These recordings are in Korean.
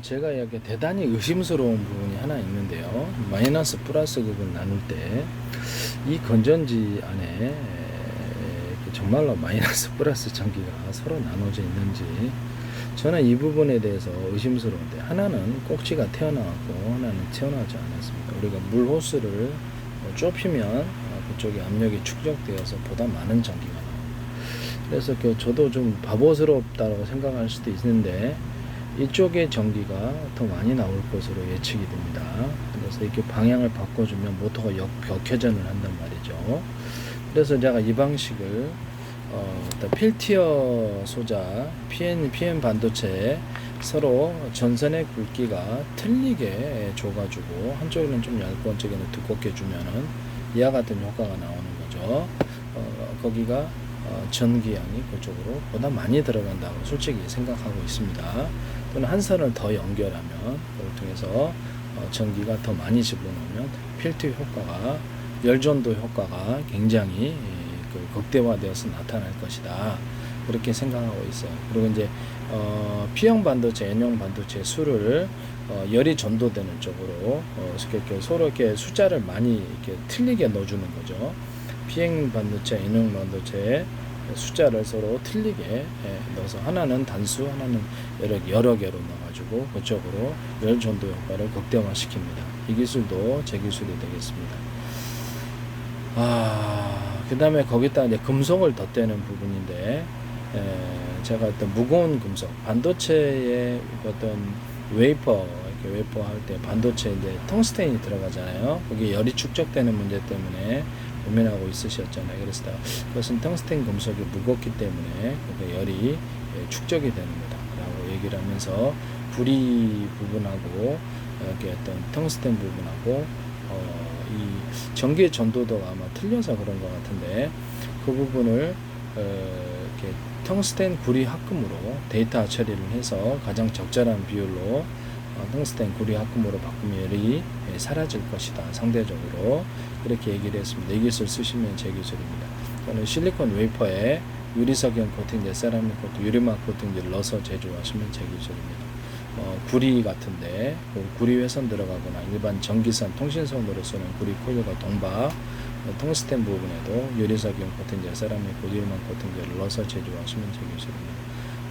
제가 이렇게 대단히 의심스러운 부분이 하나 있는데요. 마이너스 플러스 극을 나눌 때 이 건전지 안에 정말로 마이너스 플러스 전기가 서로 나눠져 있는지 저는 이 부분에 대해서 의심스러운데, 하나는 꼭지가 튀어나왔고 하나는 튀어나오지 않았습니다. 우리가 물 호스를 좁히면 그쪽에 압력이 축적되어서 보다 많은 전기가 나옵니다. 그래서 저도 좀 바보스럽다고 생각할 수도 있는데, 이쪽의 전기가 더 많이 나올 것으로 예측이 됩니다. 그래서 이렇게 방향을 바꿔주면 모터가 역회전을 한단 말이죠. 그래서 제가 이 방식을 필티어 소자 PM 반도체에 서로 전선의 굵기가 틀리게 줘가지고 한쪽에는 좀 얇고 한쪽에는 두껍게 주면은 이와 같은 효과가 나오는 거죠. 거기가 전기량이 그쪽으로 보다 많이 들어간다고 솔직히 생각하고 있습니다. 또는 한 선을 더 연결하면 그걸 통해서 전기가 더 많이 집어넣으면 필터 효과가, 열전도 효과가 굉장히 극대화되어서 나타날 것이다, 그렇게 생각하고 있어요. 그리고 이제 P형 반도체, N형 반도체 수를 열이 전도되는 쪽으로 이렇게 서로 이렇게 숫자를 많이 이렇게 틀리게 넣어주는 거죠. P형 반도체, N형 반도체에 숫자를 서로 틀리게 넣어서 하나는 단수, 하나는 여러 개로 넣어가지고 그쪽으로 열 전도 효과를 극대화시킵니다. 이 기술도 제 기술이 되겠습니다. 그 다음에 거기다 이제 금속을 덧대는 부분인데, 제가 어떤 무거운 금속, 반도체의 어떤 웨이퍼, 이렇게 웨이퍼 할 때 반도체 이제 텅스텐이 들어가잖아요. 거기에 열이 축적되는 문제 때문에 고민하고 있으셨잖아요. 그래서 그것은 텅스텐 금속이 무겁기 때문에 열이 축적이 되는 거다 라고 얘기를 하면서, 구리 부분하고 이렇게 어떤 텅스텐 부분하고 이 전기의 전도도가 아마 틀려서 그런 것 같은데, 그 부분을 이렇게 텅스텐 구리 합금으로 데이터 처리를 해서 가장 적절한 비율로 텅스텐 구리 합금으로 바꾸면 열이 사라질 것이다, 상대적으로 그렇게 얘기를 했습니다. 이 기술 쓰시면 제 기술입니다. 저는 실리콘 웨이퍼에 유리석연 코팅제, 세라믹 코팅, 유리막 코팅제를 넣어서 제조하시면 제 기술입니다. 구리 같은데 구리 회선 들어가거나 일반 전기선, 통신선으로 쓰는 구리 코일과 동박, 텅스텐 부분에도 유리석연 코팅제, 세라믹 코팅, 유리막 코팅제를 넣어서 제조하시면 제 기술입니다.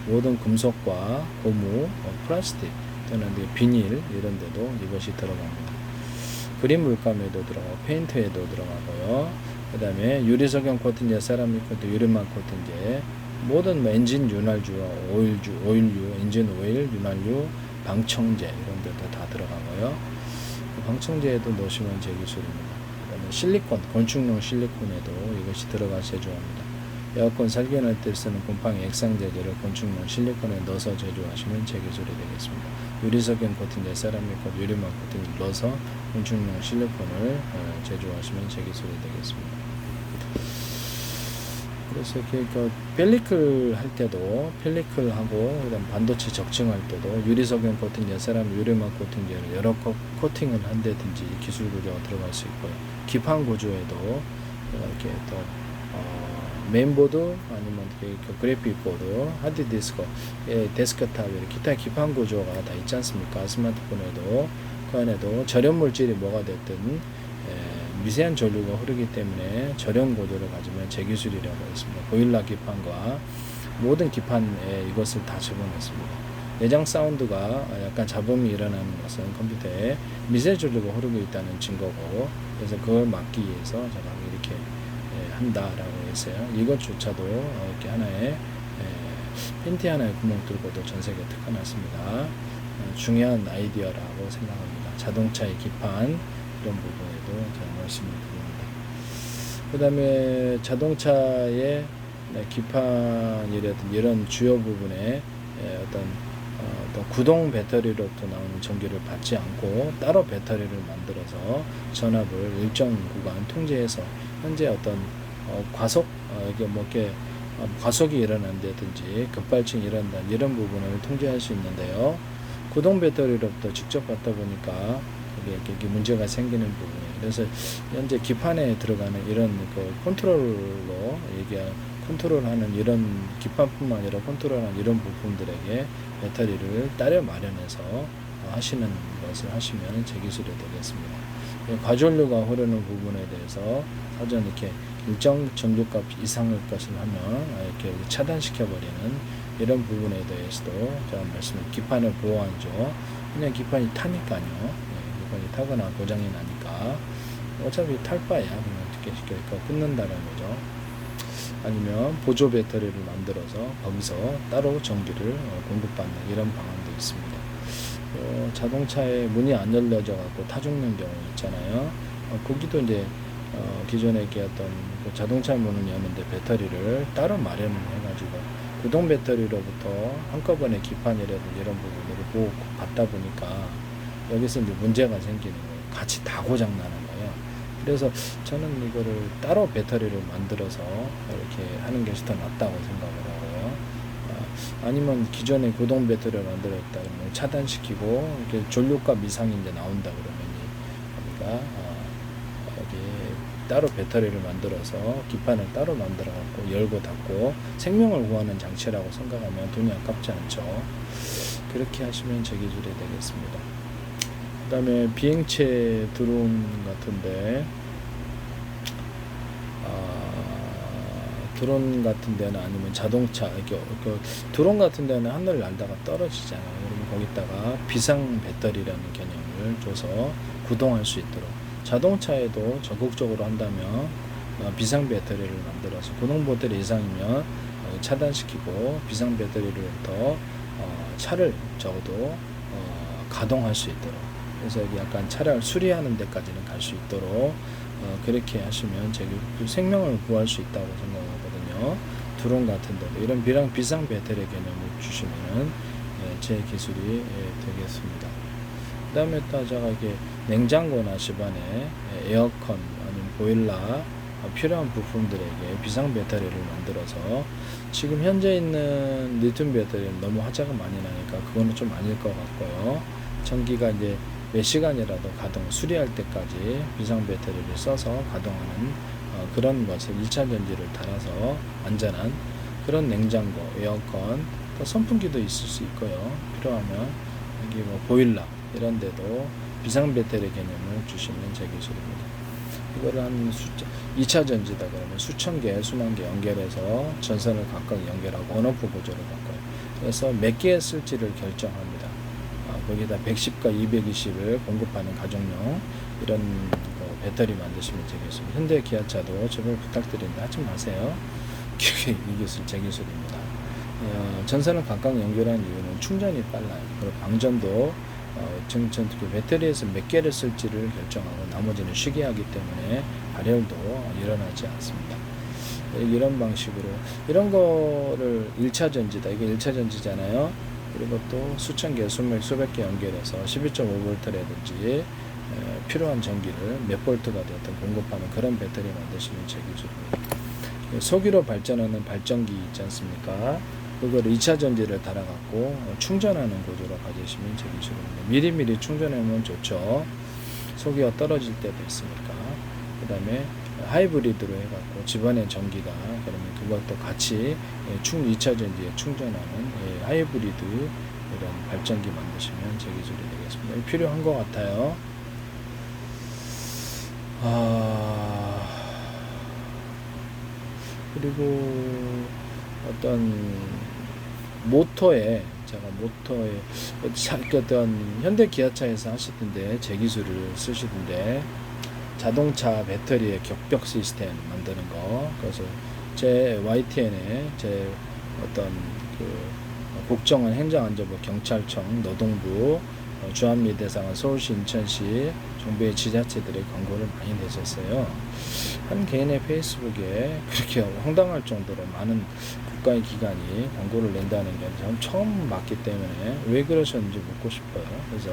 모든 금속과 고무, 플라스틱 또는 비닐 이런 데도 이것이 들어갑니다. 그린 물감에도 들어가고 페인트에도 들어가고요. 그 다음에 유리석연 코팅제, 세라믹 코팅, 유리막 코팅제, 모든 엔진 윤활유와 오일유, 엔진 오일, 윤활유, 방청제 이런 데도 다 들어가고요. 방청제에도 넣으시면 제 기술입니다. 그 다음에 실리콘, 건축용 실리콘에도 이것이 들어가 제조합니다. 에어컨 살균할 때 쓰는 곰팡이 액상 재질을 건축용 실리콘에 넣어서 제조하시면 제 기술이 되겠습니다. 유리석연 코팅제, 세라믹 코팅, 유리막 코팅을 넣어서 건축용 실리콘을 제조하시면 제 기술이 되겠습니다. 그래서 이렇게 펠리클 할 때도, 펠리클하고 그다음 반도체 적층할 때도 유리석연 코팅제, 세라믹, 유리막 코팅제를 여러 코팅을 한다든지 기술 구조가 들어갈 수 있고요. 기판 구조에도 이렇게 또 메인보드 아니면 그래픽 보드, 하드디스크, 데스크탑, 기타 기판 구조가 다 있지 않습니까? 스마트폰에도 그 안에도 절연 물질이 뭐가 됐든 미세한 전류가 흐르기 때문에 절연 고도를 가지면 제 기술이라고 했습니다. 보일러 기판과 모든 기판에 이것을 다 집어넣습니다. 내장 사운드가 약간 잡음이 일어나는 것은 컴퓨터에 미세 전류가 흐르고 있다는 증거고, 그래서 그걸 막기 위해서 제가 이렇게 한다라고 했어요. 이것조차도 이렇게 하나의 팬티 하나의 구멍 뚫고도 전 세계에 특허났습니다. 중요한 아이디어라고 생각합니다. 자동차의 기판 이런 부분에도 제가 말씀을 드립니다. 그 다음에 자동차의 기판이라든지 이런 주요 부분에 어떤 구동 배터리로부터 나오는 전기를 받지 않고 따로 배터리를 만들어서 전압을 일정 구간 통제해서 현재 어떤 과속, 이게 과속이 일어난다든지 급발진이 일어난다, 이런 부분을 통제할 수 있는데요. 구동 배터리로부터 직접 받다 보니까 이게 문제가 생기는 부분이에요. 그래서 현재 기판에 들어가는 이런 컨트롤러, 이게 컨트롤하는 이런 기판뿐만 아니라 컨트롤하는 이런 부품들에게 배터리를 따로 마련해서 하시는 것을 하시면 제 기술이 되겠습니다. 과전류가 흐르는 부분에 대해서 사전 이렇게 일정 정도값 이상의 것을 하면 이렇게 차단시켜버리는 이런 부분에 대해서도 제가 말씀을 기판을 보호하죠. 그냥 기판이 타니까요. 기판이 타거나 고장이 나니까 어차피 탈 바야 그냥 어떻게 끊는다는 거죠. 아니면 보조 배터리를 만들어서 거기서 따로 전기를 공급받는 이런 방안도 있습니다. 자동차에 문이 안 열려져 갖고 타 죽는 경우 있잖아요. 거기도 이제 기존에 얘기했던 그 자동차 문을 여는데 배터리를 따로 마련을 해가지고 구동 배터리로부터 한꺼번에 기판이라든지 이런 부분을 보호받다 보니까 여기서 이제 문제가 생기는 거예요. 같이 다 고장 나는 거예요. 그래서 저는 이거를 따로 배터리를 만들어서 이렇게 하는 것이 더 낫다고 생각을 하고요. 아니면 기존에 구동 배터리를 만들었다 그러면 차단시키고 이렇게 전류값 이상이 이제 나온다 그러면 우리가 여기 따로 배터리를 만들어서 기판을 따로 만들어 갖고 열고 닫고 생명을 구하는 장치라고 생각하면 돈이 아깝지 않죠. 그렇게 하시면 제 기술이 되겠습니다. 그 다음에 비행체 드론 같은데 드론 같은 데는 아니면 자동차 이렇게 드론 같은 데는 하늘을 날다가 떨어지잖아요. 그러면 거기다가 비상 배터리라는 개념을 줘서 구동할 수 있도록 자동차에도 적극적으로 한다면 비상 배터리를 만들어서 구동 배터리 이상이면 차단시키고 비상 배터리로부터 차를 적어도 가동할 수 있도록 그래서 여기 약간 차를 수리하는 데까지는 갈 수 있도록 그렇게 하시면 생명을 구할 수 있다고 생각하거든요. 드론 같은 데도 이런 비상 배터리 개념을 주시면은 제 기술이 되겠습니다. 그 다음에 또 제가 이게 냉장고나 집안에 에어컨 아니면 보일러 필요한 부품들에게 비상 배터리를 만들어서 지금 현재 있는 리튬 배터리는 너무 화재가 많이 나니까 그거는 좀 아닐 것 같고요. 전기가 이제 몇 시간이라도 수리할 때까지 비상 배터리를 써서 가동하는 그런 것을 2차 전지를 달아서 안전한 그런 냉장고, 에어컨, 또 선풍기도 있을 수 있고요. 필요하면 여기 뭐 보일러 이런 데도 비상 배터리 개념을 주시면 제 기술입니다. 이거를 한 2차 전지다 그러면 수천 개, 수만 개 연결해서 전선을 각각 연결하고 온오프 구조를 바꿔요. 그래서 몇 개 쓸지를 결정합니다. 거기다 110과 220을 공급하는 가정용 이런 배터리 만드시면 되겠습니다. 현대 기아차도 제발 부탁드리는데 하지 마세요. 이 기술 제 기술입니다. 전선을 각각 연결한 이유는 충전이 빨라요. 그리고 방전도 배터리에서 몇 개를 쓸지를 결정하고 나머지는 쉬게 하기 때문에 발열도 일어나지 않습니다. 이런 방식으로 이런 거를 1차 전지다. 이게 1차 전지잖아요. 그리고 또 수천 개, 수백 개 연결해서 12.5V라든지 필요한 전기를 몇 볼트가 되었든 공급하는 그런 배터리 만드시면 제 기술입니다. 소기로 발전하는 발전기 있지 않습니까? 그걸 2차 전지를 달아갖고 충전하는 구조로 가지시면 제 기술입니다. 미리미리 충전하면 좋죠. 소기가 떨어질 때도 있으니까. 그 다음에 하이브리드로 해갖고 집안의 전기가 그러면 그것도 같이 2차 전지에 충전하는 하이브리드 이런 발전기 만드시면 제 기술이 되겠습니다. 필요한 것 같아요. 그리고 어떤 모터에 어떤 현대 기아차에서 하시던데 제 기술을 쓰시던데 자동차 배터리의 격벽 시스템 만드는 거. 그래서 제 YTN에 제 어떤 국정원 행정안전부 경찰청 노동부 주한미 대상은 서울시 인천시 정부의 지자체들의 광고를 많이 내셨어요. 한 개인의 페이스북에 그렇게 황당할 정도로 많은 국가의 기관이 광고를 낸다는 게 저는 처음 봤기 때문에 왜 그러셨는지 묻고 싶어요. 그래서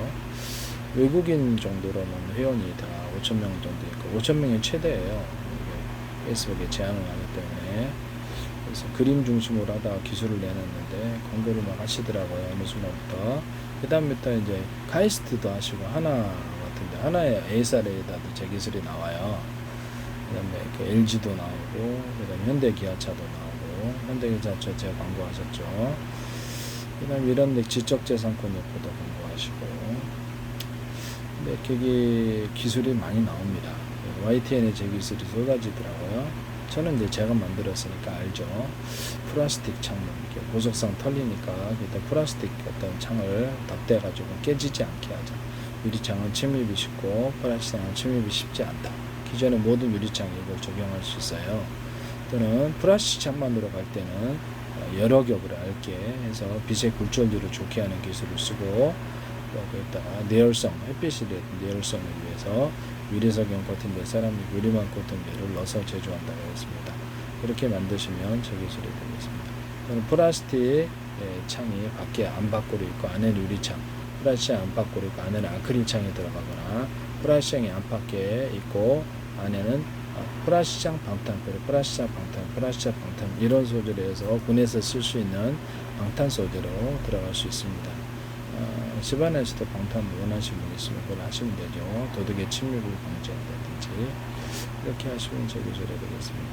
외국인 정도로는 회원이 다 5,000명 정도 있고 5,000명이 최대예요. 페이스북에 제한을 하기 때문에. 그래서 그림 중심으로 하다가 기술을 내놨는데 광고를 막 하시더라고요. 어느 순간부터. 그 다음부터 이제 카이스트도 하시고 하나 같은데 하나의 A사례에다도 제 기술이 나와요. 그 다음에 LG도 나오고 그 다음에 현대기아차도 나오고 현대기자차 제가 광고하셨죠. 그 다음에 이런 지적재산권 요건도 광고하시고, 근데 거기 기술이 많이 나옵니다. YTN에 제 기술이 쏟아지더라고요. 저는 이제 제가 만들었으니까 알죠. 플라스틱 창문, 이렇게 보석상 털리니까 일단 플라스틱 어떤 창을 덧대가지고 깨지지 않게 하자. 유리창은 침입이 쉽고 플라스틱은 침입이 쉽지 않다. 기존의 모든 유리창에 이걸 적용할 수 있어요. 또는 플라스틱 창만으로 갈 때는 여러 겹을 얇게 해서 빛의 굴절률을 좋게 하는 기술을 쓰고, 거기다가 내열성, 햇빛이 내열성을 위해서 유리석용 코팅제, 세라믹 유리막 코팅제를 넣어서 제조한다고 했습니다. 이렇게 만드시면 저 기술이 되겠습니다. 또는 플라스틱 창이 밖에 안팎으로 있고 안에는 유리창, 플라스틱 안팎으로 있고 안에는 아크릴 창이 들어가거나 플라스틱이 안팎에 있고 안에는 플라스틱 방탄, 플라스틱 방탄, 플라스틱 방탄 이런 소재로 해서 군에서 쓸 수 있는 방탄 소재로 들어갈 수 있습니다. 집안에서도 방탄 원하시는 분 있으면 그걸 하시면 되죠. 도둑의 침입을 방지한다든지 이렇게 하시면 제 기술이 되겠습니다.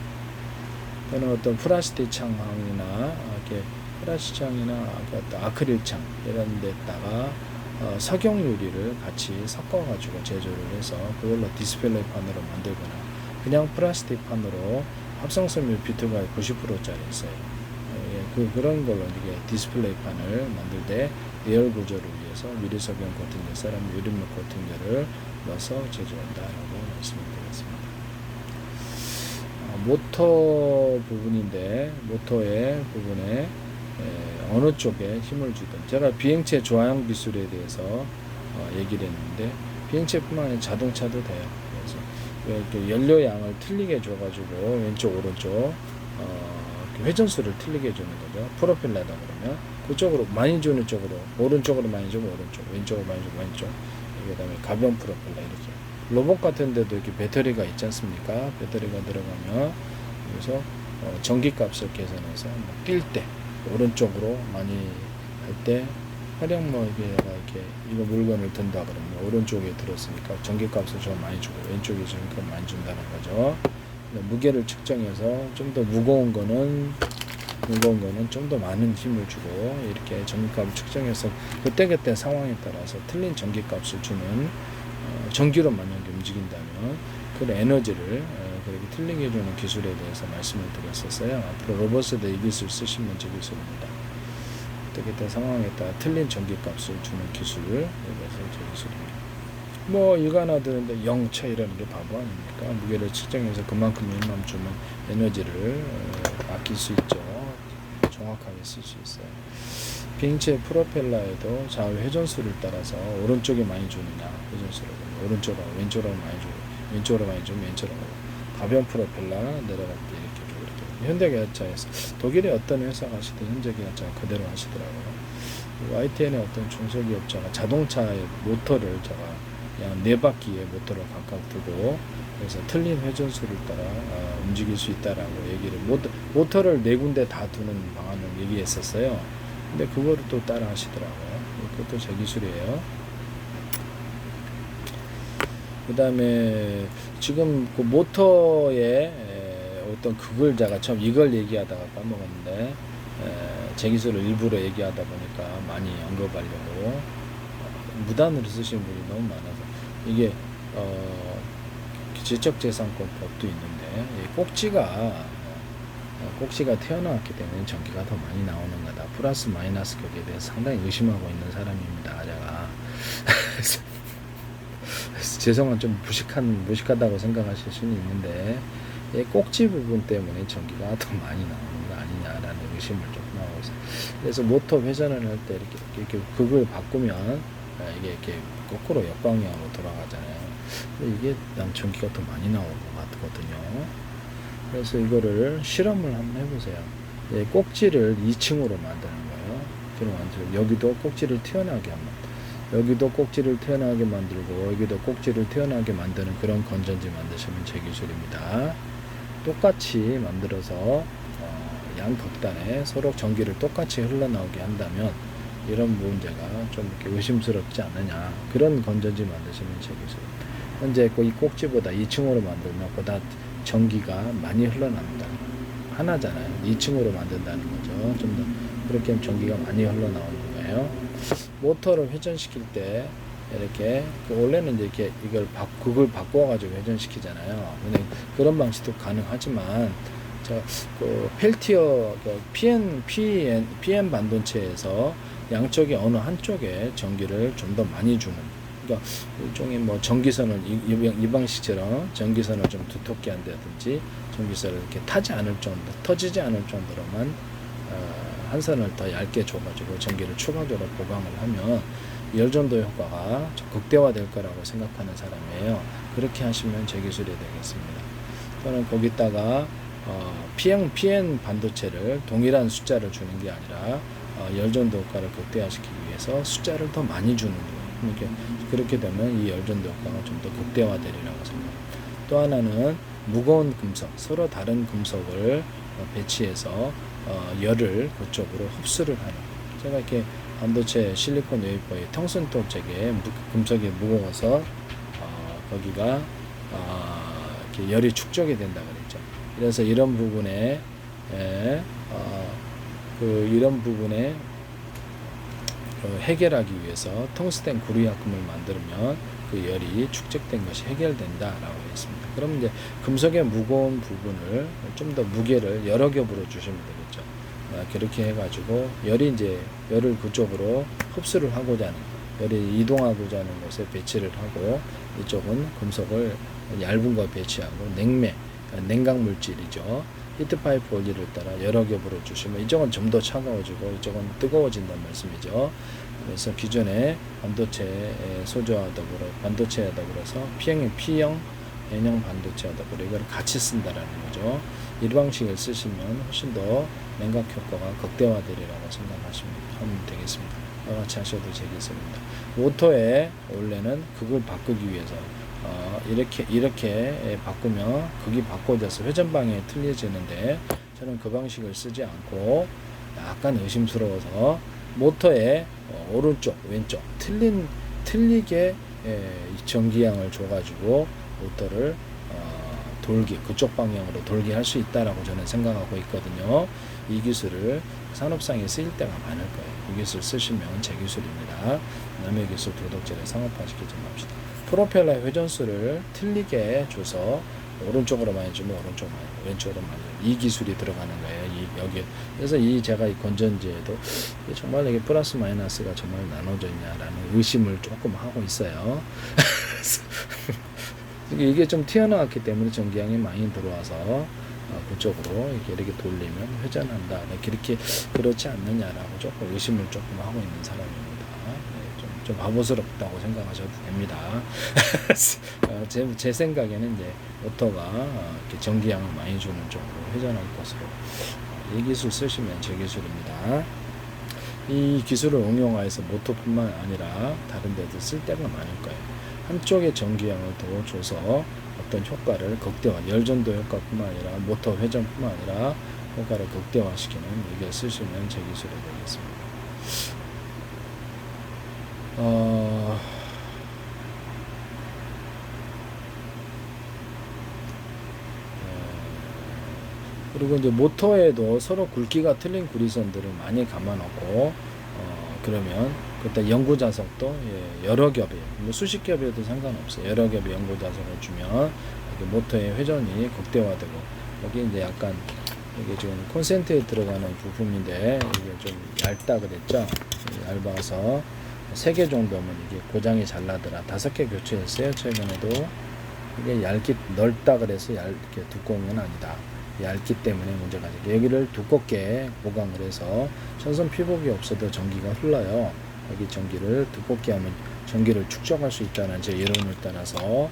또는 어떤 플라스틱 창이나 이렇게 플라스틱 창이나 어떤 아크릴 창 이런 데다가 석영 유리를 같이 섞어가지고 제조를 해서 그걸로 디스플레이 판으로 만들거나 그냥 플라스틱 판으로 합성섬유 비트가 90%짜리 있어요. 그런 걸로 이게 디스플레이 판을 만들 때 내열 구조를 위해서 유리석영 코팅제, 세라믹 유리막 코팅제를 넣어서 제조한다라고 말씀드리겠습니다. 모터 부분인데 모터의 부분에 어느 쪽에 힘을 주든 제가 비행체 조향 기술에 대해서 얘기를 했는데 비행체뿐만 아니라 자동차도 돼요. 그래서 이렇게 연료 양을 틀리게 줘가지고 왼쪽 오른쪽 회전수를 틀리게 해주는 거죠. 프로펠러다 그러면 그쪽으로 많이 주는 쪽으로 오른쪽으로 많이 주면 오른쪽, 왼쪽으로 많이 주면 왼쪽. 그다음에 가변 프로펠러 이렇게. 로봇 같은 데도 이렇게 배터리가 있지 않습니까? 배터리가 들어가면 그래서 전기값을 계산해서 뛸 때 오른쪽으로 많이 할 때 화력 이렇게 이거 물건을 든다 그러면 오른쪽에 들었으니까 전기값을 좀 많이 주고 왼쪽에 전기값 많이 준다는 거죠. 무게를 측정해서 좀 더 무거운 거는 좀 더 많은 힘을 주고 이렇게 전기값을 측정해서 그때그때 상황에 따라서 틀린 전기값을 주는 전기로 만약에 움직인다면 그 에너지를 그렇게 틀리게 해주는 기술에 대해서 말씀을 드렸었어요. 앞으로 로봇에도 이 기술 쓰시면 제 기술입니다. 그때 상황에 따라 틀린 전기값을 주는 기술, 그래서 제 기술입니다. 뭐 일관하던데 영차이라는 게 바보 아닙니까? 무게를 측정해서 그만큼 힘만 주면 에너지를 아낄 수 있죠. 정확하게 쓸 수 있어요. 비행체 프로펠러에도 좌우 회전수를 따라서 오른쪽에 많이 주느냐 회전수를 오른쪽으로 왼쪽으로 많이 주고 왼쪽으로 많이 주면 왼쪽으로 가변 프로펠러 내려갈 때 이렇게 현대기아차에서 독일의 어떤 회사가 하시든 현대기아차가 그대로 하시더라고요. YTN의 어떤 중소기업자가 자동차의 모터를 제가 그냥 4바퀴의 모터를 각각 두고 그래서 틀린 회전수를 따라 움직일 수 있다라고 얘기를 모터를 4군데 다 두는 방안을 얘기했었어요. 근데 그거를 또 따라 하시더라고요. 그것도 제 기술이에요. 그 다음에 지금 그 모터의 어떤 그걸 제가 처음 이걸 얘기하다가 까먹었는데 제 기술을 일부러 얘기하다 보니까 많이 언급하려고 무단으로 쓰시는 분이 너무 많아서 이게 지적재산권법도 있는데 꼭지가 튀어나왔기 때문에 전기가 더 많이 나오는 거다. 플러스 마이너스 격에 대해서 상당히 의심하고 있는 사람입니다. 제가 죄송한 좀 무식하다고 생각하실 수는 있는데 꼭지 부분 때문에 전기가 더 많이 나오는 거 아니냐라는 의심을 좀 하고 있어요. 그래서 모터 회전을 할 때 이렇게 극을 바꾸면 이게 이렇게 거꾸로 역방향으로 돌아가잖아요. 근데 이게 난 전기가 더 많이 나오는 것 같거든요. 그래서 이거를 실험을 한번 해보세요. 꼭지를 2층으로 만드는 거예요. 여기도 꼭지를 튀어나오게 합니다. 여기도 꼭지를 튀어나오게 만들고 여기도 꼭지를 튀어나오게 만드는 그런 건전지 만드시면 제 기술입니다. 똑같이 만들어서 양 극단에 서로 전기를 똑같이 흘러나오게 한다면 이런 문제가 좀 이렇게 의심스럽지 않느냐, 그런 건전지 만드시면 제 기술입니다. 현재 이 꼭지보다 2층으로 만들면 보다 전기가 많이 흘러납니다. 하나잖아요. 2층으로 만든다는 거죠. 좀 더 그렇게 하면 전기가 많이 흘러나오는 거예요. 모터를 회전시킬 때 이렇게 원래는 이제 이렇게 이걸 그걸 바꿔가지고 회전시키잖아요. 근데 그런 방식도 가능하지만 제가 그 펠티어 PM 반도체에서 양쪽에 어느 한쪽에 전기를 좀 더 많이 주는, 그러니까 일종의 뭐 전기선을 이 방식처럼 전기선을 좀 두텁게 한다든지 전기선을 이렇게 터지지 않을 정도로만 한 선을 더 얇게 줘가지고 전기를 추가적으로 보강을 하면 열전도 효과가 극대화될 거라고 생각하는 사람이에요. 그렇게 하시면 제 기술이 되겠습니다. 또는 거기다가 PN 반도체를 동일한 숫자를 주는 게 아니라 열전도 효과를 극대화시키기 위해서 숫자를 더 많이 주는 거예요. 그렇게 되면 이 열전도 효과가 좀 더 극대화되리라고 생각합니다. 또 하나는 무거운 금속, 서로 다른 금속을 배치해서 열을 그쪽으로 흡수를 하는. 제가 이렇게 반도체 실리콘 웨이퍼의 텅슨 쪽에 금속이 무거워서 거기가 이렇게 열이 축적이 된다 그랬죠. 그래서 이런 부분에 이런 부분에 해결하기 위해서 텅스텐 구리약품을 만들면 그 열이 축적된 것이 해결된다라고 했습니다. 그럼 이제 금속의 무거운 부분을 좀 더 무게를 여러 겹으로 주시면 되겠죠. 그렇게 해가지고 열을 그쪽으로 흡수를 하고자 하는, 열이 이동하고자 하는 곳에 배치를 하고, 이쪽은 금속을 얇은 거 배치하고 냉각 물질이죠. 히트파이프 원리를 따라 여러 겹으로 주시면 이쪽은 좀 더 차가워지고 이쪽은 뜨거워진다는 말씀이죠. 그래서 기존에 반도체에 소재와 더불어서 P형, N형 반도체와 더불어 이걸 같이 쓴다라는 거죠. 이 방식을 쓰시면 훨씬 더 냉각 효과가 극대화되리라고 생각하시면 되겠습니다. 같이 하셔도 되겠습니다. 모터에 원래는 극을 바꾸기 위해서 이렇게 바꾸면 극이 바꿔져서 회전 방향이 틀려지는데, 저는 그 방식을 쓰지 않고 약간 의심스러워서 모터의 오른쪽 왼쪽 틀리게 전기양을 줘가지고 모터를 그쪽 방향으로 돌게 할 수 있다라고 저는 생각하고 있거든요. 이 기술을 산업상에 쓰일 때가 많을 거예요. 이 기술 쓰시면 제 기술입니다. 남의 기술 도덕질에 상업화시키지 맙시다. 프로펠러 회전수를 틀리게 줘서 오른쪽으로 많이 주면 오른쪽 많이, 왼쪽으로 많이, 이 기술이 들어가는 거예요. 여기. 그래서 제가 이 건전지에도 정말 이게 플러스 마이너스가 정말 나눠져 있냐라는 의심을 조금 하고 있어요. 이게 좀 튀어나왔기 때문에 전기양이 많이 들어와서 그쪽으로 이렇게 돌리면 회전한다. 그렇게 그렇지 않느냐라고 조금 의심을 조금 하고 있는 사람입니다. 좀 바보스럽다고 생각하셔도 됩니다. 제 생각에는 이제 모터가 이렇게 전기양을 많이 주는 쪽으로 회전할 것으로, 이 기술 쓰시면 제 기술입니다. 이 기술을 응용하여서 모터뿐만 아니라 다른 데도 쓸 때가 많을 거예요. 한쪽에 전기양을 더 줘서 어떤 효과를 극대화, 열전도 효과뿐만 아니라 모터 회전뿐만 아니라 효과를 극대화시키는 이게 쓰시면 제 기술이 되겠습니다. 그리고 이제 모터에도 서로 굵기가 틀린 구리선들을 많이 감아놓고 그러면 그때 연구 자석도 여러 겹이에요. 뭐 수십 겹이어도 상관없어요. 여러 겹의 연구 자석을 주면 모터의 회전이 극대화되고, 여기 이제 약간 이게 지금 콘센트에 들어가는 부품인데 이게 좀 얇다 그랬죠. 얇아서 3개 정도면 이게 고장이 잘 나더라. 5개 교체했어요. 최근에도. 이게 넓다 그래서 이렇게 두꺼운 건 아니다. 얇기 때문에 문제가 되죠. 여기를 두껍게 보강을 해서 천선 피복이 없어도 전기가 흘러요. 여기 전기를 두껍게 하면 전기를 축적할 수 있다는 제 이론을 따라서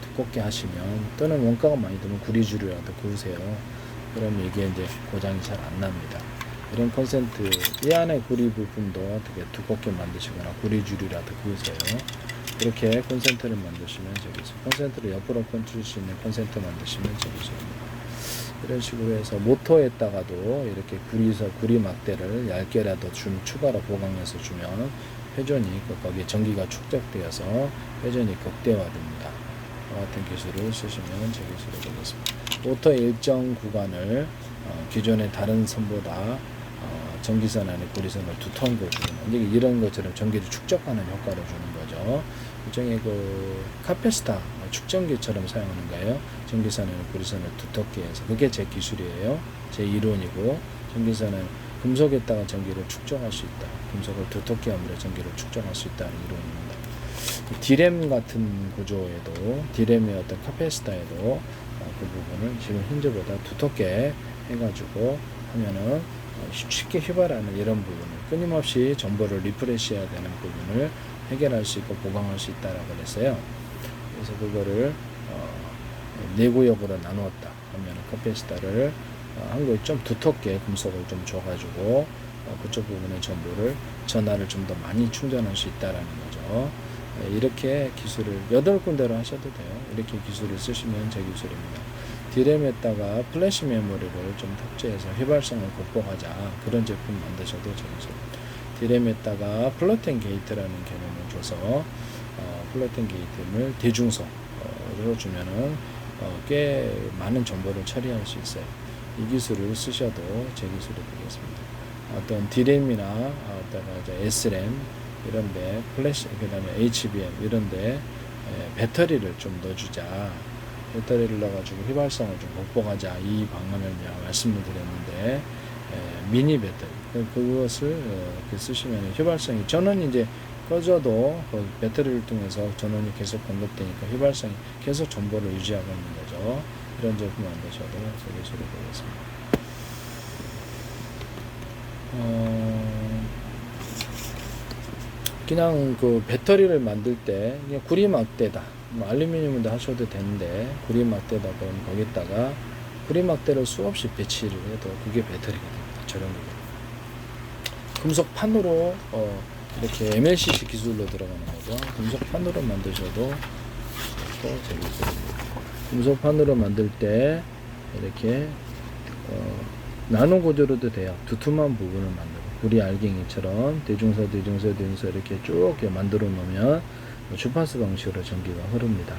두껍게 하시면, 또는 원가가 많이 들면 구리줄이라도 그으세요. 그럼 이게 이제 고장이 잘 안 납니다. 이런 콘센트, 이 안에 구리 부분도 되게 두껍게 만드시거나 구리줄이라도 그으세요. 이렇게 콘센트를 만드시면 저기서 콘센트를 옆으로 꽂을 수 있는 콘센트 만드시면 저기서 이런 식으로 해서 모터에다가도 이렇게 구리 막대를 얇게라도 추가로 보강해서 주면 회전이 거기에 전기가 축적되어서 회전이 극대화됩니다. 같은 기술을 쓰시면 제 기술이 되겠습니다. 모터의 일정 구간을 기존의 다른 선보다 전기선 안에 고리선을 두터운 걸 주는, 이런 것처럼 전기를 축적하는 효과를 주는 거죠. 일종의 그 카페스타 축전기처럼 사용하는 거예요. 전기선 안에 고리선을 두텁게 해서. 그게 제 기술이에요. 제 이론이고, 전기선은 금속에다가 전기를 축적할 수 있다. 금속을 두텁게 하면 전기를 축적할 수 있다는 이론입니다. 디램 같은 구조에도, 디램의 어떤 카페시타에도 그 부분을 지금 현재보다 두텁게 해가지고 하면은 쉽게 휘발하는 이런 부분을, 끊임없이 정보를 리프레시해야 되는 부분을 해결할 수 있고 보강할 수 있다라고 그랬어요. 그래서 그거를 네 구역으로 나누었다 하면 카페시타를 한 거에 좀 두텁게 금속을 좀 줘가지고 그쪽 부분의 정보를, 전하를 좀 더 많이 충전할 수 있다라는 거죠. 이렇게 기술을 8군데로 하셔도 돼요. 이렇게 기술을 쓰시면 제 기술입니다. 디램에다가 플래시 메모리를 좀 탑재해서 휘발성을 극복하자, 그런 제품 만드셔도 제 기술입니다. 디램에다가 플러팅 게이트라는 개념을 줘서 플러팅 게이트를 대중소로 주면은 꽤 많은 정보를 처리할 수 있어요. 이 기술을 쓰셔도 제 기술이 되겠습니다. 어떤 디램이나 SRAM 이런데, 플래시, 그 다음에 HBM 이런데 배터리를 좀 넣어주자, 배터리를 넣어가지고 휘발성을 좀 극복하자, 이 방안을 말씀을 드렸는데, 미니 배터리, 그것을 쓰시면 휘발성이, 전원이 이제 꺼져도 그 배터리를 통해서 전원이 계속 공급되니까 휘발성이 계속 정보를 유지하고 있는 거죠. 이런 제품 만드셔도 되게 소리 되겠습니다. 그냥 그 배터리를 만들 때 그냥 구리 막대다, 뭐 알루미늄도 하셔도 되는데, 구리 막대다 그러면 거기다가 구리 막대를 수없이 배치를 해도 그게 배터리가 됩니다. 저런 거. 금속판으로 이렇게 MLCC 기술로 들어가는 거죠. 금속판으로 만드셔도 또 재밌습니다. 금속판으로 만들 때 이렇게 나노 구조로도 돼요. 두툼한 부분을 만들고, 구리 알갱이처럼 대중소 이렇게 쭉 만들어 놓으면 주파수 방식으로 전기가 흐릅니다.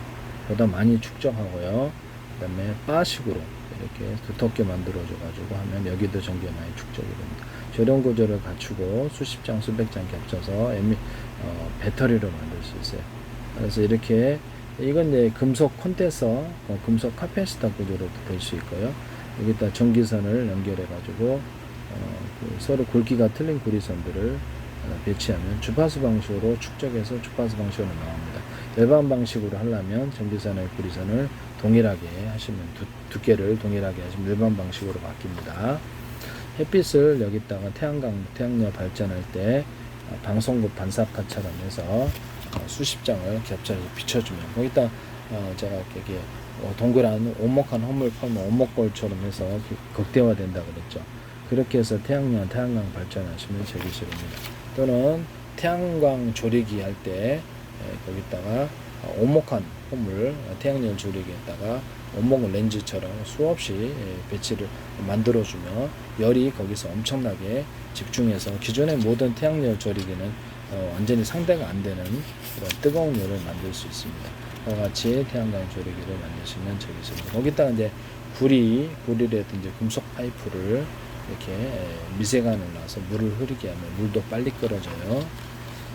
보다 많이 축적하고요. 그 다음에 바식으로 이렇게 두텁게 만들어줘 가지고 하면 여기도 전기가 많이 축적이 됩니다. 저런 구조를 갖추고 수십 장 수백 장 겹쳐서 배터리로 만들 수 있어요. 그래서 이렇게, 이건 이제 금속 콘덴서, 금속 카페시터 구조로도 될 수 있고요. 여기다 전기선을 연결해 가지고 서로 굵기가 틀린 구리선들을 배치하면 주파수 방식으로 축적해서 주파수 방식으로 나옵니다. 일반 방식으로 하려면 전기선의 구리선을 동일하게 하시면, 두께를 동일하게 하시면 일반 방식으로 바뀝니다. 햇빛을 여기다가 태양열 발전할 때 방송국 반사판처럼 해서 수십 장을 겹쳐서 비춰주면, 거기다 제가 이렇게 동그란 오목한 허물 팔면 오목골처럼 해서 극대화된다 그랬죠. 그렇게 해서 태양광 발전하시면 제 기술입니다. 또는 태양광 조리기 할 때 거기다가 오목한 홈을 태양열 조리기에다가 오목 렌즈처럼 수없이 배치를 만들어주면 열이 거기서 엄청나게 집중해서 기존의 모든 태양열 조리기는 완전히 상대가 안 되는 그런 뜨거운 열을 만들 수 있습니다. 그와 같이 태양광 조리기를 만드시면 제 기술입니다. 거기다가 이제 구리라든지 금속 파이프를 이렇게 미세간을 놔서 물을 흐르게 하면 물도 빨리 끓어져요.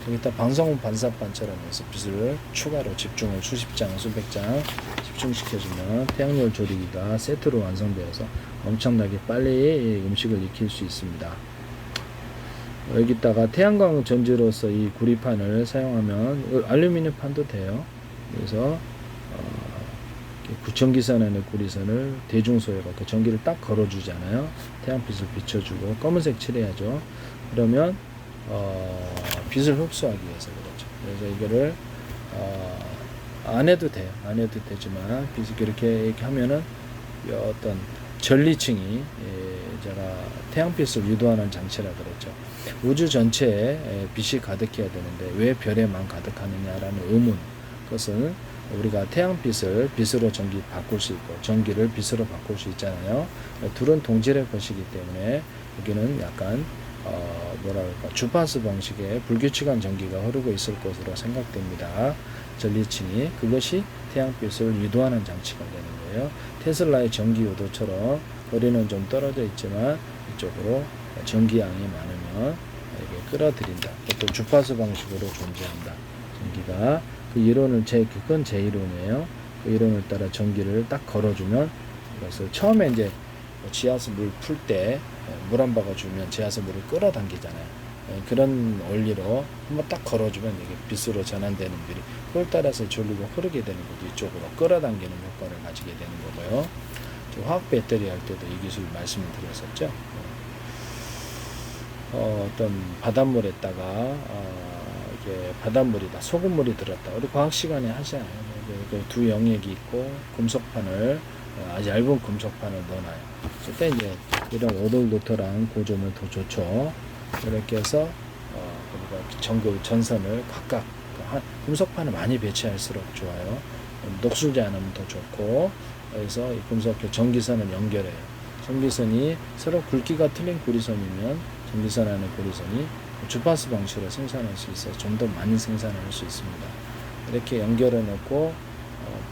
여기다 방사선 반사판처럼 해서 빛을 추가로 집중을 수십 장, 수백 장 집중시켜주면 태양열 조리기가 세트로 완성되어서 엄청나게 빨리 음식을 익힐 수 있습니다. 여기다가 태양광 전지로서 이 구리판을 사용하면 알루미늄 판도 돼요. 그래서 전기선 안에 구리선을 대중소에 이렇게 전기를 딱 걸어주잖아요. 태양빛을 비춰주고 검은색 칠해야죠. 그러면 빛을 흡수하기 위해서 그렇죠. 그래서 이거를 안 해도 돼요. 안 해도 되지만 빛이 이렇게 하면은 어떤 전리층이 제가 태양빛을 유도하는 장치라 그랬죠. 우주 전체에 빛이 가득해야 되는데 왜 별에만 가득하느냐라는 의문, 그것은 우리가 태양빛을 빛으로 전기 바꿀 수 있고 전기를 빛으로 바꿀 수 있잖아요. 둘은 동질의 것이기 때문에 여기는 약간 뭐랄까 주파수 방식의 불규칙한 전기가 흐르고 있을 것으로 생각됩니다. 전리층이, 그것이 태양빛을 유도하는 장치가 되는 거예요. 테슬라의 전기 유도처럼 거리는 좀 떨어져 있지만 이쪽으로 전기양이 많으면 이게 끌어들인다. 또 주파수 방식으로 존재한다. 전기가 그 이론을 그건 제 이론이에요. 그 이론을 따라 전기를 딱 걸어주면 그래서 처음에 이제 지하수 물 풀 때 물 한 바가 주면 지하수 물을 끌어당기잖아요. 그런 원리로 한번 딱 걸어주면 이게 빛으로 전환되는 물이 그걸 따라서 졸리고 흐르게 되는 거죠. 이쪽으로 끌어당기는 효과를 가지게 되는 거고요. 화학 배터리 할 때도 이 기술 말씀을 드렸었죠. 어떤 바닷물에다가 이게 바닷물이다, 소금물이 들었다. 우리 과학 시간에 하잖아요. 그 두 영역이 있고 금속판을 아주 얇은 금속판을 넣어놔요. 그때 이제 이런 오돌도돌한 구조는 더 좋죠. 이렇게 해서 그리고 전선을 각각 금속판을 많이 배치할수록 좋아요. 녹슬지 않으면 더 좋고 그래서 이 금속 전기선을 연결해요. 전기선이 서로 굵기가 틀린 구리선이면 전기선 안에 구리선이 주파수 방식으로 생산할 수 있어서 좀 더 많이 생산할 수 있습니다. 이렇게 연결해 놓고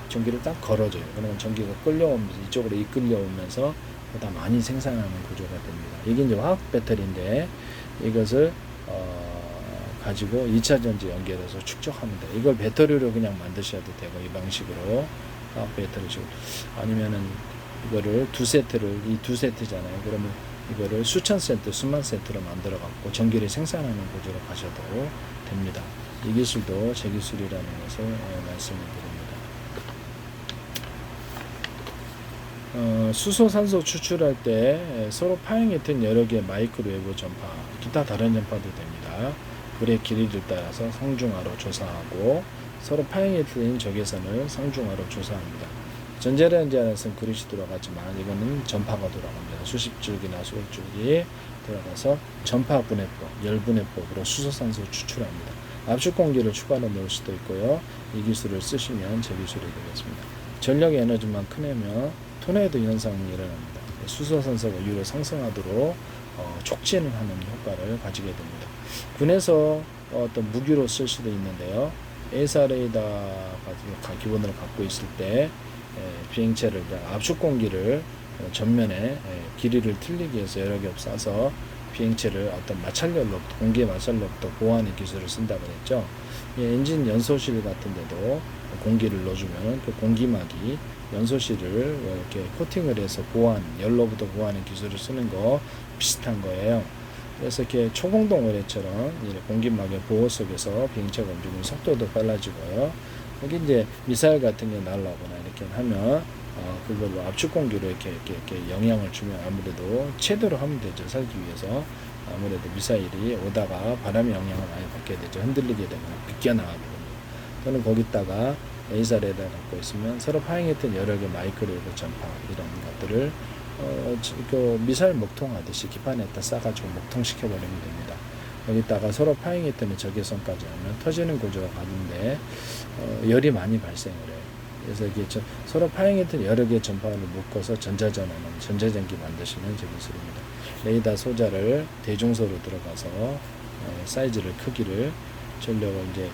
전기를 딱 걸어줘요. 그러면 전기가 끌려오면서 이쪽으로 이끌려오면서 보다 많이 생산하는 구조가 됩니다. 이게 이제 화학 배터리인데 이것을 가지고 2차 전지 연결해서 축적하면 돼요. 이걸 배터리로 그냥 만드셔도 되고 이 방식으로 화학 배터리식으로 아니면은 이거를 두 세트잖아요. 그러면 이거를 수천 세트, 수만 세트로 만들어 갖고 전기를 생산하는 구조로 가셔도 됩니다. 이 기술도 제 기술이라는 것을 말씀을 드립니다. 수소, 산소 추출할 때 서로 파형이 된 여러 개의 마이크로웨이브 전파, 기타 다른 전파도 됩니다. 불의 길이를 따라서 상중하로 조사하고 서로 파형이 틀린 적외선을 상중하로 조사합니다. 전자레인지 안에서는 그릇이 돌아가지만 이거는 전파가 돌아갑니다. 수십 줄기나 수백 줄기 들어가서 전파 분해법, 열 분해법으로 수소, 산소 추출합니다. 압축 공기를 추가로 넣을 수도 있고요. 이 기술을 쓰시면 제 기술이 되겠습니다. 전력 에너지만 크내면 토네이도 현상이 일어납니다. 수소산소가 위로 상승하도록 촉진을 하는 효과를 가지게 됩니다. 군에서 어떤 무기로 쓸 수도 있는데요. 에이사 레이더가 기본으로 갖고 있을 때 비행체를 압축 공기를 전면에 길이를 틀리기 위해서 여러 겹 쏴서 비행체를 어떤 마찰열로부터 공기의 마찰로부터 보호하는 기술을 쓴다고 그랬죠. 엔진 연소실 같은 데도 공기를 넣어주면 그 공기막이 연소실을 이렇게 코팅을 해서 열로부터 보호하는 기술을 쓰는 거 비슷한 거예요. 그래서 이렇게 초공동 의뢰처럼 공기막의 보호 속에서 비행체가 움직이면 속도도 빨라지고요. 여기 이제 미사일 같은 게 날아오거나 이렇게 하면 그걸로 압축 공기로 이렇게 영향을 주면 아무래도 최대로 하면 되죠. 살기 위해서 아무래도 미사일이 오다가 바람의 영향을 많이 받게 되죠. 흔들리게 되면 비껴나가거든요. 또는 거기다가 에이사 레이더 갖고 있으면 서로 파행했던 여러 개 마이크로웨이브 전파 이런 것들을 그 미사일 먹통하듯이 기판에다 싸가지고 먹통시켜버리면 됩니다. 여기다가 서로 파행했던 적외선까지 하면 터지는 구조가 가는데 열이 많이 발생을 해요. 그래서 이게 서로 파행했던 여러 개의 전파를 묶어서 전자전하는 전자전기 만드시는 제 기술입니다. 레이더 소자를 대중소로 들어가서 사이즈를 크기를 전력을 이제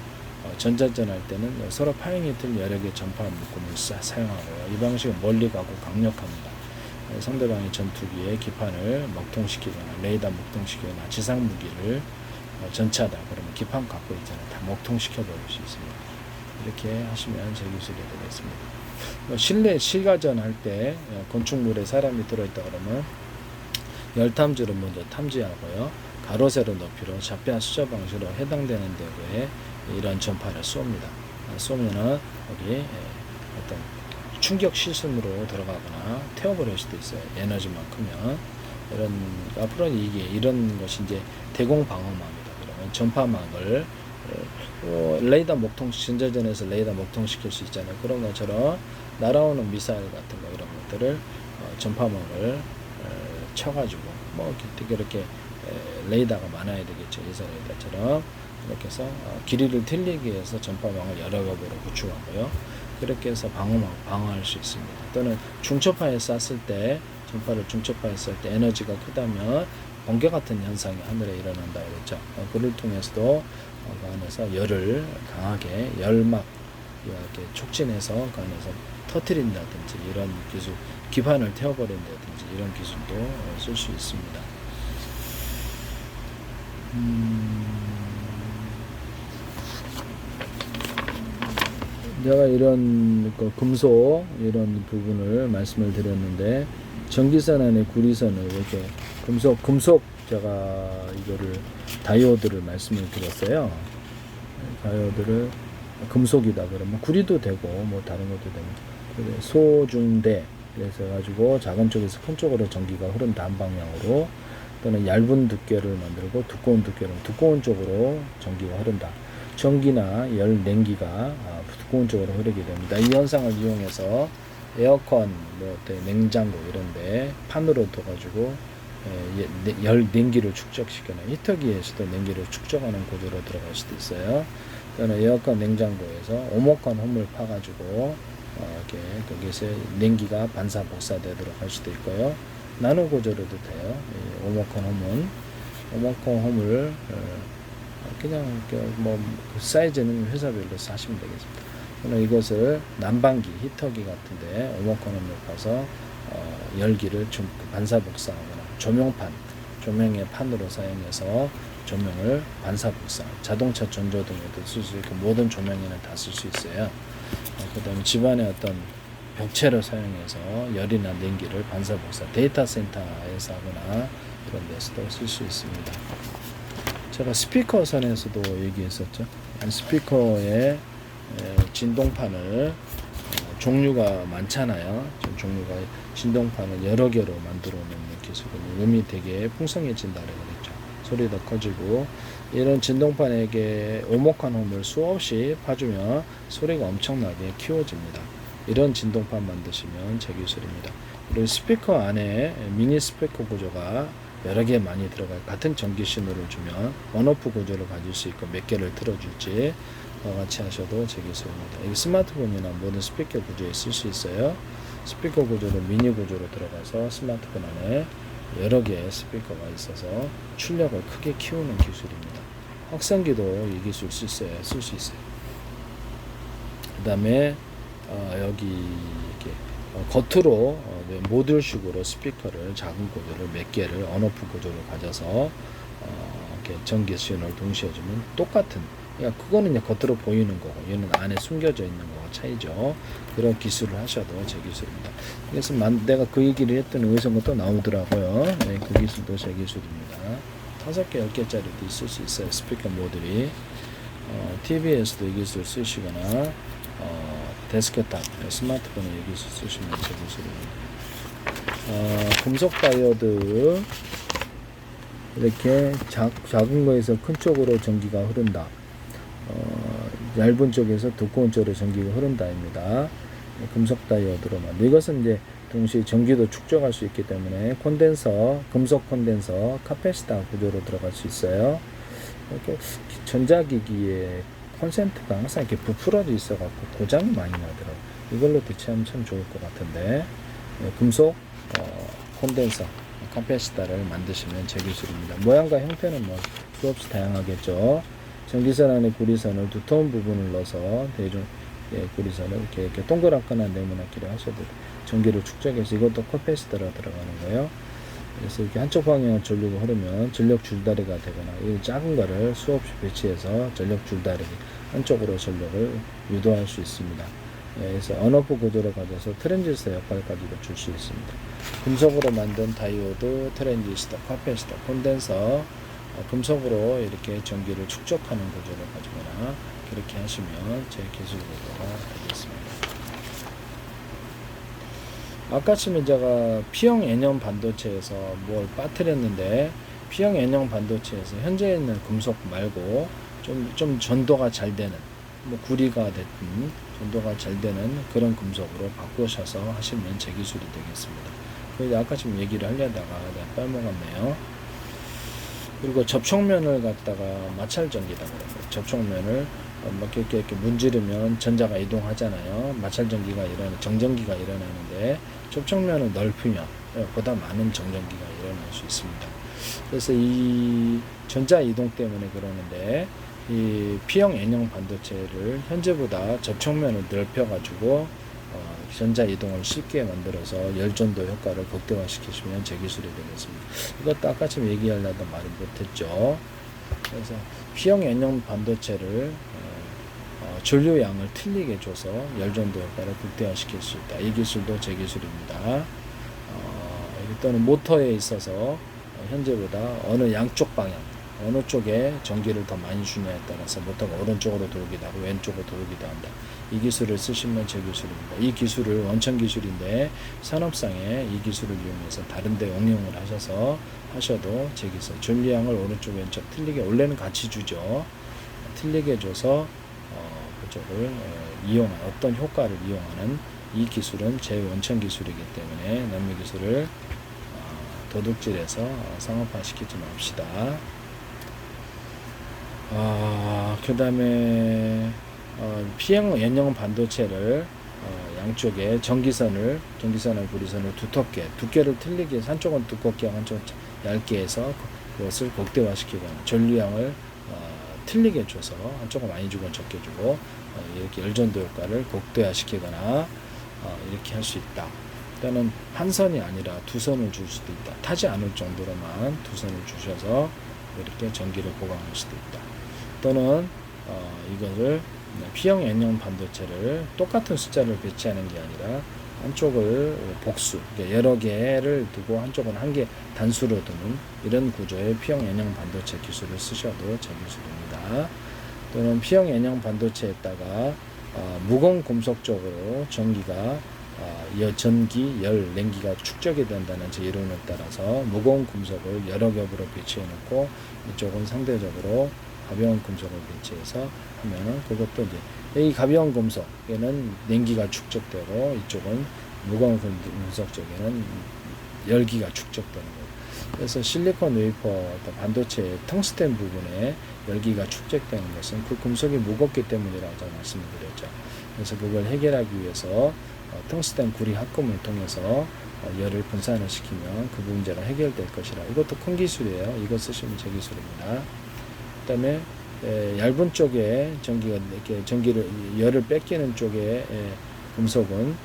전자전 할 때는 서로 파행했던 여러 개의 전파 묶음을 사용하고요. 이 방식은 멀리 가고 강력합니다. 상대방의 전투기의 기판을 먹통시키거나 레이더 먹통시키거나 지상 무기를 전차다 그러면 기판 갖고 있잖아요. 다 먹통시켜 버릴 수 있습니다. 이렇게 하시면 제 기술이 되겠습니다. 실내 시가전 할 때 건축물에 사람이 들어있다 그러면 열탐지를 먼저 탐지하고요. 가로 세로 높이로 잡배한 수저 방식으로 해당되는 데에 이런 전파를 쏩니다. 쏘면은 여기 어떤 충격 시스템으로 들어가거나 태워버릴 수도 있어요. 에너지만 크면 앞으로는 이런 것이 이제 대공 방어망이다. 그러면 전파망을 레이더 전자전에서 레이더 먹통시킬 수 있잖아요. 그런 것처럼 날아오는 미사일 같은 거 이런 것들을 전파망을 쳐가지고 이렇게 레이더가 많아야 되겠죠. 예사 레이더처럼 이렇게 해서 길이를 틀리기 위해서 전파망을 여러 겹으로 구축하고요. 그렇게 해서 방어할 수 있습니다. 또는 중초파에 쐈을 때 전파를 중초파에 쐈을 때 에너지가 크다면 번개 같은 현상이 하늘에 일어난다고 그랬죠. 그를 통해서도 그 안에서 열을 강하게 열막 이렇게 촉진해서 그 안에서 터트린다든지 이런 기술, 기판을 태워버린다든지 이런 기술도 쓸 수 있습니다. 제가 이런 금속 이런 부분을 말씀을 드렸는데, 전기선 안에 구리선을 이렇게 금속 제가 이거를 다이오드를 말씀을 드렸어요. 다이오드를 금속이다 그러면 구리도 되고 뭐 다른 것도 되고, 소중대 그래서 가지고 작은 쪽에서 큰 쪽으로 전기가 흐른다 한 방향으로, 또는 얇은 두께를 만들고 두꺼운 두께는 두꺼운 쪽으로 전기가 흐른다. 전기나 열 냉기가 두꺼운 쪽으로 흐르게 됩니다. 이 현상을 이용해서 에어컨, 뭐 냉장고 이런데 판으로 둬가지고 열 냉기를 축적시키는, 히터기에서도 냉기를 축적하는 구조로 들어갈 수도 있어요. 또는 에어컨 냉장고에서 오목한 홈을 파가지고 이렇게 거기서 냉기가 반사 복사되도록 할 수도 있고요. 나노 구조로도 돼요. 오목한 홈을 그냥 뭐 사이즈는 회사별로 사시면 되겠습니다. 그러면 이것을 난방기, 히터기 같은데 오목한 홈을 파서 열기를 좀 반사 복사하거나, 조명의 판으로 사용해서 조명을 반사 복사, 자동차 전조등에도 쓸 수 있고 모든 조명에는 다 쓸 수 있어요. 그 다음에 집안의 어떤 벽체를 사용해서 열이나 냉기를 반사 복사, 데이터 센터에서 하거나 이런 데서도 쓸 수 있습니다. 제가 스피커 선에서도 얘기했었죠. 스피커의 진동판을 종류가 많잖아요. 종류가 진동판을 여러 개로 만들어 놓는 기술은 음이 되게 풍성해진다고 그랬죠. 소리도 커지고, 이런 진동판에게 오목한 홈을 수없이 파주면 소리가 엄청나게 키워집니다. 이런 진동판 만드시면 제 기술입니다. 그리고 스피커 안에 미니 스피커 구조가 여러 개 많이 들어가요. 같은 전기 신호를 주면 온오프 구조를 가질 수 있고 몇 개를 틀어줄지 같이 하셔도 제 기술입니다. 이 스마트폰이나 모든 스피커 구조에 쓸 수 있어요. 스피커 구조로 미니 구조로 들어가서 스마트폰 안에 여러 개의 스피커가 있어서 출력을 크게 키우는 기술입니다. 확성기도 이 기술 쓸 수 있어요. 그 다음에 여기 이렇게 겉으로 모듈식으로 스피커를, 작은 구조를 몇 개를 온오프 구조를 가져서 이렇게 전기 신호를 동시에 주면 똑같은, 그러니까 그거는 이제 겉으로 보이는 거고 얘는 안에 숨겨져 있는 거가 차이죠. 그런 기술을 하셔도 제 기술입니다. 그래서 내가 그 얘기를 했던 의성도 또 나오더라고요. 네, 그 기술도 제 기술입니다. 5개, 10개짜리도 있을 수 있어요. 스피커 모듈이. TV에서도 이 기술 쓰시거나 데스크탑, 스마트폰에 이 기술 쓰시면 제 기술입니다. 금속 다이오드, 이렇게 작은 거에서 큰 쪽으로 전기가 흐른다. 얇은 쪽에서 두꺼운 쪽으로 전기가 흐른다입니다. 금속 다이오드로만. 이것은 이제 동시에 전기도 축적할 수 있기 때문에 콘덴서, 금속 콘덴서, 카패시터 구조로 들어갈 수 있어요. 이렇게 전자기기의 콘센트가 항상 이렇게 부풀어져 있어갖고 고장이 많이 나더라고요. 이걸로 대체하면 참 좋을 것 같은데, 금속 콘덴서, 카패시터를 만드시면 제 기술입니다. 모양과 형태는 뭐 수없이 다양하겠죠. 전기선 안에 구리선을 두터운 부분을 넣어서 구리선을 이렇게 동그랗거나 네모나기로 하셔도 전기를 축적해서, 이것도 카패시터로 들어가는 거예요. 그래서 이렇게 한쪽 방향으로 전류가 흐르면 전력 줄다리가 되거나, 이 작은 거를 수없이 배치해서 전력 줄다리 한쪽으로 전력을 유도할 수 있습니다. 그래서 온오프 구조를 가져서 트랜지스터 역할까지도 줄 수 있습니다. 금속으로 만든 다이오드, 트랜지스터, 카패시터, 콘덴서, 금속으로 이렇게 전기를 축적하는 구조를 가지거나 그렇게 하시면 제 기술보도가 되겠습니다. 아까 처음에 제가 P형 N형 반도체에서 뭘 빠뜨렸는데, P형 N형 반도체에서 현재 있는 금속 말고 좀 전도가 잘 되는, 뭐 구리가 됐든 전도가 잘 되는 그런 금속으로 바꾸셔서 하시면 제 기술이 되겠습니다. 그래서 아까 좀 얘기를 하려다가 내가 빼먹었네요. 그리고 접촉면을 갖다가 마찰전기라고 그래요. 접촉면을 이렇게 문지르면 전자가 이동하잖아요. 마찰전기가 정전기가 일어나는데, 접촉면을 넓히면 보다 많은 정전기가 일어날 수 있습니다. 그래서 이 전자 이동 때문에 그러는데, 이 P형 N형 반도체를 현재보다 접촉면을 넓혀가지고 전자 이동을 쉽게 만들어서 열전도 효과를 극대화시키시면 제 기술이 되겠습니다. 이것도 아까쯤 얘기하려다 말을 못했죠. 그래서 P형 N형 반도체를 전류량을 틀리게 줘서 열전도 효과를 극대화시킬 수 있다. 이 기술도 제 기술입니다. 또는 모터에 있어서 현재보다 어느 양쪽 방향, 어느 쪽에 전기를 더 많이 주냐에 따라서 모터가 오른쪽으로 돌기도 하고 왼쪽으로 돌기도 한다. 이 기술을 쓰시면 제 기술입니다. 이 기술을 원천 기술인데 산업상에 이 기술을 이용해서 다른 데 응용을 하셔도 제 기술. 전류량을 오른쪽 왼쪽 틀리게, 원래는 같이 주죠. 틀리게 줘서 그쪽을 이용한 어떤 효과를 이용하는 이 기술은 제 원천 기술이기 때문에 남의 기술을 도둑질해서 상업화시키지 맙시다. 그 다음에 P형 N형 반도체를 양쪽에 전기선을 구리선을 두께를 틀리게 해서 한쪽은 두껍게 하고 한쪽은 얇게 해서 그것을 극대화시키거나 전류량을 틀리게 줘서 한쪽은 많이 주고 적게 주고 이렇게 열전도 효과를 극대화시키거나 이렇게 할 수 있다. 또는 한 선이 아니라 두 선을 줄 수도 있다. 타지 않을 정도로만 두 선을 주셔서 이렇게 전기를 보강할 수도 있다. 또는 이것을 P형 N형 반도체를 똑같은 숫자를 배치하는 게 아니라 한쪽을 복수, 여러 개를 두고 한쪽은 한 개 단수로 두는 이런 구조의 P형 N형 반도체 기술을 쓰셔도 제 기술입니다. 또는 P형 N형 반도체에다가 무거운 금속 쪽으로 전기가 전기, 열, 냉기가 축적이 된다는 제 이론에 따라서 무거운 금속을 여러 겹으로 배치해 놓고 이쪽은 상대적으로 가벼운 금속을 배치해서 하면은 그것도 이제 이 가벼운 금속에는 냉기가 축적되고 이쪽은 무거운 금속 쪽에는 열기가 축적되는 거예요. 그래서 실리콘 웨이퍼 반도체 텅스텐 부분에 열기가 축적되는 것은 그 금속이 무겁기 때문이라고 제가 말씀을 드렸죠. 그래서 그걸 해결하기 위해서 텅스텐 구리 합금을 통해서 열을 분산을 시키면 그 문제가 해결될 것이라. 이것도 큰 기술이에요. 이거 쓰시면 제 기술입니다. 그 다음에 얇은 쪽에 전기를 열을 뺏기는 쪽에 금속은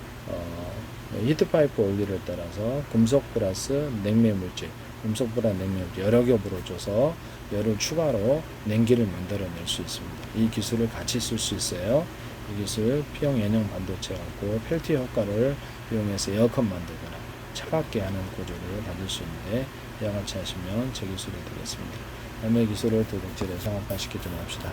히트파이프 원리를 따라서 금속 플러스 냉매 물질, 금속 플러스 냉매 물질 여러 겹으로 줘서 열을 추가로 냉기를 만들어낼 수 있습니다. 이 기술을 같이 쓸 수 있어요. 이 기술 P형 N형 반도체 갖고 펠티어 효과를 이용해서 에어컨 만들거나 차갑게 하는 구조를 만들 수 있는데 이와 같이 하시면 제 기술이 되겠습니다. 남의 기술을 도둑질해 상업화시키지 맙시다.